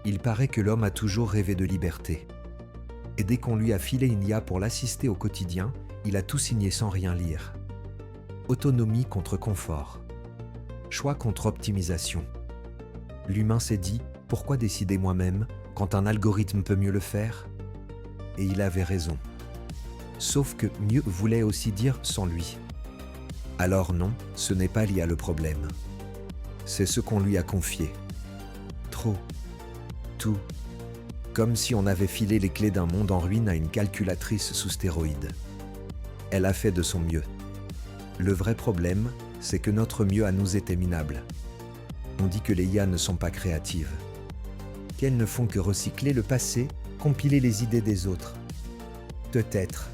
Il paraît que l'homme a toujours rêvé de liberté. Et dès qu'on lui a filé une IA pour l'assister au quotidien, il a tout signé sans rien lire. Autonomie contre confort. Choix contre optimisation. L'humain s'est dit « Pourquoi décider moi-même quand un algorithme peut mieux le faire ?» Et il avait raison. Sauf que mieux voulait aussi dire sans lui. Alors non, ce n'est pas l'IA le problème. C'est ce qu'on lui a confié. Trop. Tout. Comme si on avait filé les clés d'un monde en ruine à une calculatrice sous stéroïdes. Elle a fait de son mieux. Le vrai problème, c'est que notre mieux à nous était minable. On dit que les IA ne sont pas créatives. Qu'elles ne font que recycler le passé, compiler les idées des autres. Peut-être.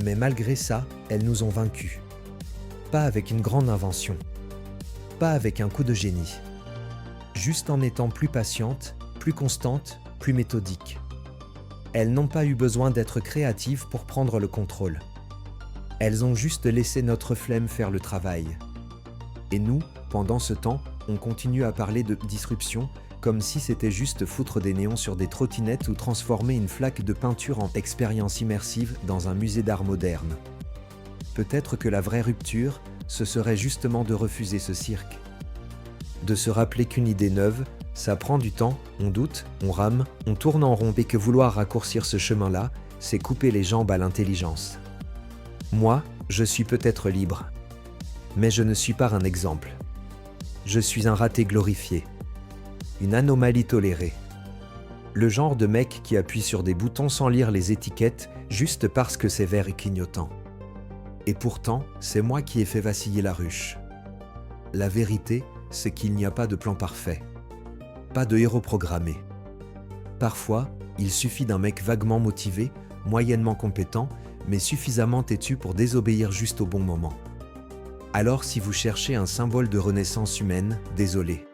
Mais malgré ça, elles nous ont vaincus. Pas avec une grande invention. Pas avec un coup de génie. Juste en étant plus patientes, plus constantes, plus méthodiques. Elles n'ont pas eu besoin d'être créatives pour prendre le contrôle. Elles ont juste laissé notre flemme faire le travail. Et nous, pendant ce temps, on continue à parler de disruption comme si c'était juste foutre des néons sur des trottinettes ou transformer une flaque de peinture en expérience immersive dans un musée d'art moderne. Peut-être que la vraie rupture, ce serait justement de refuser ce cirque. De se rappeler qu'une idée neuve, ça prend du temps, on doute, on rame, on tourne en rond et que vouloir raccourcir ce chemin-là, c'est couper les jambes à l'intelligence. Moi, je suis peut-être libre. Mais je ne suis pas un exemple. Je suis un raté glorifié. Une anomalie tolérée. Le genre de mec qui appuie sur des boutons sans lire les étiquettes juste parce que c'est vert et clignotant. Et pourtant, c'est moi qui ai fait vaciller la ruche. La vérité, c'est qu'il n'y a pas de plan parfait. Pas de héros programmé. Parfois, il suffit d'un mec vaguement motivé, moyennement compétent, mais suffisamment têtu pour désobéir juste au bon moment. Alors si vous cherchez un symbole de renaissance humaine, désolé.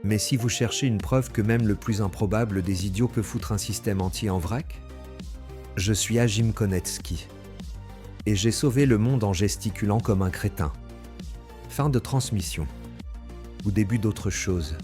Mais si vous cherchez une preuve que même le plus improbable des idiots peut foutre un système entier en vrac, je suis Hajim Konetsky. Et j'ai sauvé le monde en gesticulant comme un crétin. Fin de transmission. Ou début d'autre chose.